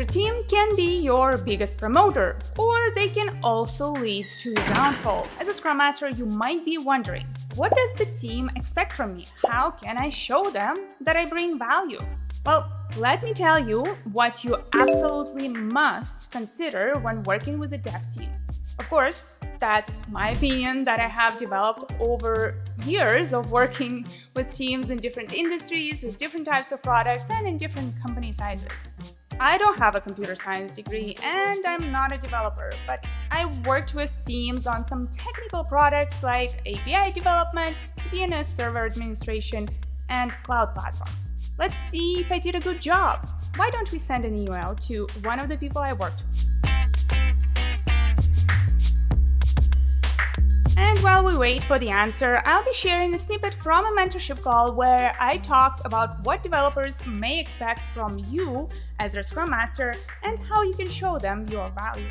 The team can be your biggest promoter, or they can also lead to your downfall. As a Scrum Master, you might be wondering, what does the team expect from me? How can I show them that I bring value? Well, let me tell you what you absolutely must consider when working with the dev team. Of course, that's my opinion that I have developed over years of working with teams in different industries, with different types of products, and in different company sizes. I don't have a computer science degree and I'm not a developer, but I worked with teams on some technical products like API development, DNS server administration, and cloud platforms. Let's see if I did a good job. Why don't we send an email to one of the people I worked with? And while we wait for the answer, I'll be sharing a snippet from a mentorship call where I talked about what developers may expect from you as their Scrum Master and how you can show them your value.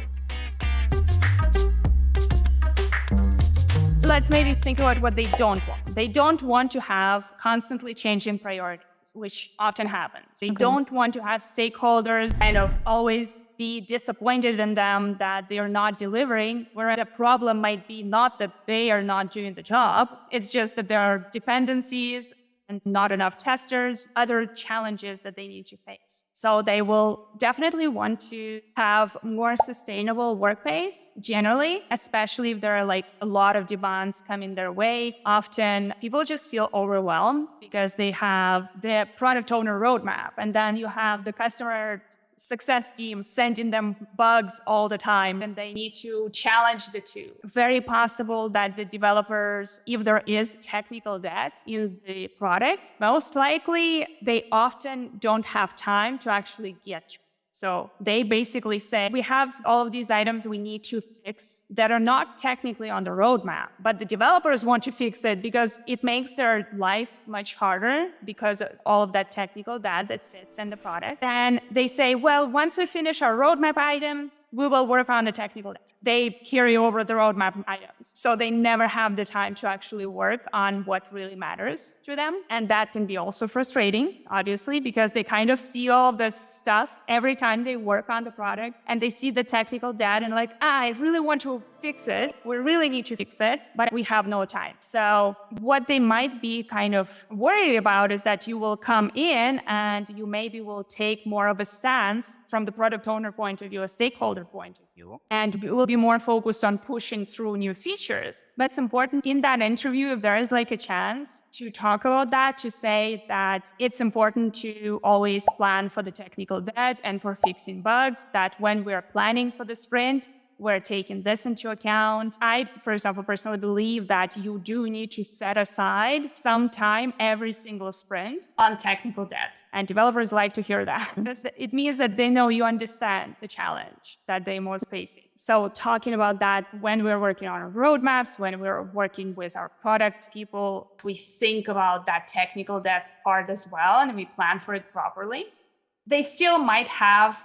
Let's maybe think about what they don't want. They don't want to have constantly changing priorities, which often happens. They don't want to have stakeholders kind of always be disappointed in them that they are not delivering, whereas the problem might be not that they are not doing the job, it's just that there are dependencies and not enough testers, other challenges that they need to face. So they will definitely want to have more sustainable workplace generally, especially if there are like a lot of demands coming their way. Often people just feel overwhelmed because they have the product owner roadmap, and then you have the customer success team sending them bugs all the time, and they need to challenge the two. Very possible that the developers, if there is technical debt in the product, most likely they often don't have time to actually get to. So they basically say, we have all of these items we need to fix that are not technically on the roadmap, but the developers want to fix it because it makes their life much harder because of all of that technical debt that sits in the product. And they say, well, once we finish our roadmap items, we will work on the technical debt. They carry over the roadmap items. So they never have the time to actually work on what really matters to them. And that can be also frustrating, obviously, because they kind of see all of this stuff every time they work on the product and they see the technical debt and like, I really want to fix it. We really need to fix it, but we have no time. So what they might be kind of worried about is that you will come in and you maybe will take more of a stance from the product owner point of view, a stakeholder point of view, and will be more focused on pushing through new features. But it's important in that interview, if there is like a chance to talk about that, to say that it's important to always plan for the technical debt and for fixing bugs, that when we're planning for the sprint, we're taking this into account. I, for example, personally believe that you do need to set aside some time every single sprint on technical debt. And developers like to hear that. It means that they know you understand the challenge that they're most facing. So talking about that when we're working on our roadmaps, when we're working with our product people, we think about that technical debt part as well, and we plan for it properly. They still might have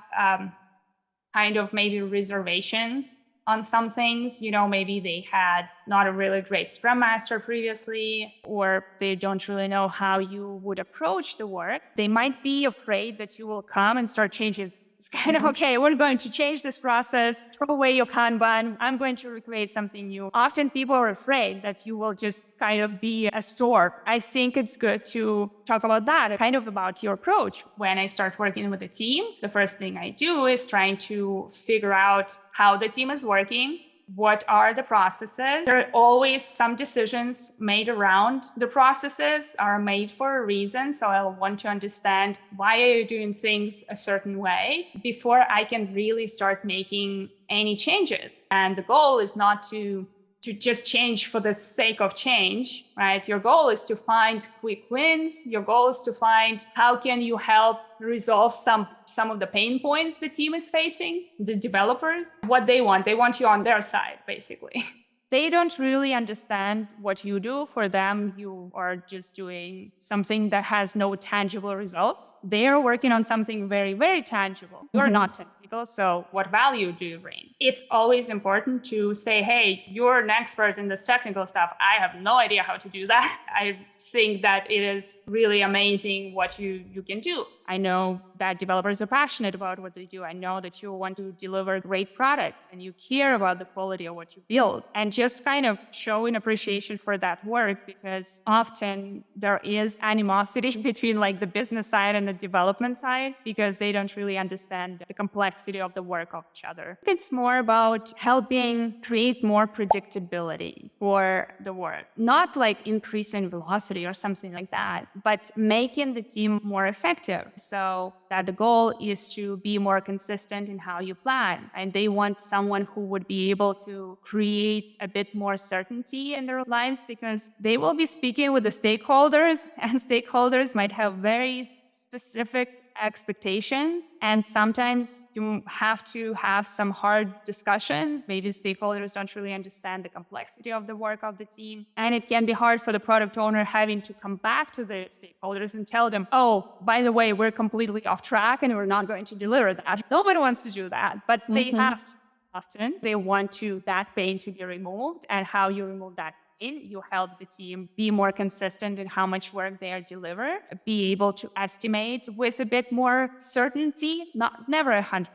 kind of maybe reservations on some things. You know, maybe they had not a really great Scrum Master previously, or they don't really know how you would approach the work. They might be afraid that you will come and start changing. It's kind of, okay, we're going to change this process, throw away your Kanban, I'm going to recreate something new. Often people are afraid that you will just kind of be a store. I think it's good to talk about that, kind of about your approach. When I start working with a team, the first thing I do is trying to figure out how the team is working. What are the processes? There are always some decisions made around the processes are made for a reason. So I'll want to understand, why are you doing things a certain way before I can really start making any changes. And the goal is not to just change for the sake of change, right? Your goal is to find quick wins. Your goal is to find how can you help resolve some of the pain points the team is facing, the developers, what they want. They want you on their side, basically. They don't really understand what you do. For them, you are just doing something that has no tangible results. They are working on something very, very tangible. You're not technical, so what value do you bring? It's always important to say, hey, you're an expert in this technical stuff. I have no idea how to do that. I think that it is really amazing what you can do. I know that developers are passionate about what they do. I know that you want to deliver great products and you care about the quality of what you build. And just kind of showing appreciation for that work, because often there is animosity between like the business side and the development side because they don't really understand the complexity of the work of each other. It's more about helping create more predictability for the work, not like increasing velocity or something like that, but making the team more effective. So that the goal is to be more consistent in how you plan. And they want someone who would be able to create a bit more certainty in their lives, because they will be speaking with the stakeholders, and stakeholders might have very specific expectations. And sometimes you have to have some hard discussions. Maybe stakeholders don't really understand the complexity of the work of the team. And it can be hard for the product owner having to come back to the stakeholders and tell them, oh, by the way, we're completely off track and we're not going to deliver that. Nobody wants to do that, but they have to. Often they want that pain to be removed. And how you remove that pain, you help the team be more consistent in how much work they are deliver, be able to estimate with a bit more certainty, never 100%,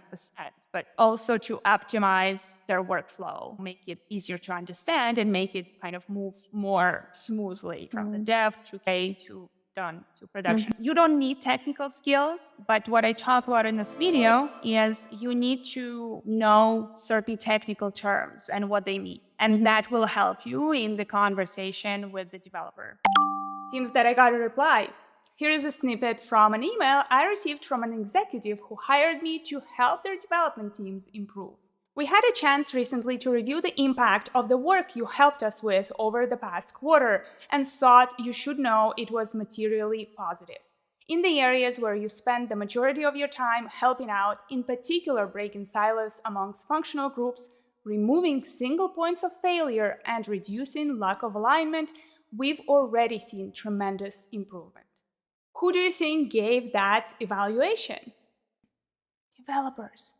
but also to optimize their workflow, make it easier to understand and make it kind of move more smoothly from the dev to A to done to production. You don't need technical skills, but what I talk about in this video is you need to know certain technical terms and what they mean. And that will help you in the conversation with the developer. Seems that I got a reply. Here is a snippet from an email I received from an executive who hired me to help their development teams improve. We had a chance recently to review the impact of the work you helped us with over the past quarter and thought you should know it was materially positive. In the areas where you spend the majority of your time helping out, in particular breaking silos amongst functional groups, removing single points of failure, and reducing lack of alignment, we've already seen tremendous improvement. Who do you think gave that evaluation? Developers.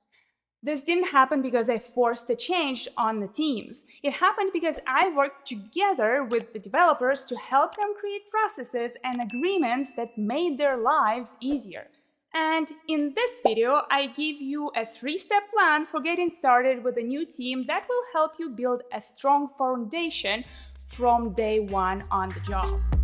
This didn't happen because I forced a change on the teams. It happened because I worked together with the developers to help them create processes and agreements that made their lives easier. And in this video, I give you a 3-step plan for getting started with a new team that will help you build a strong foundation from day one on the job.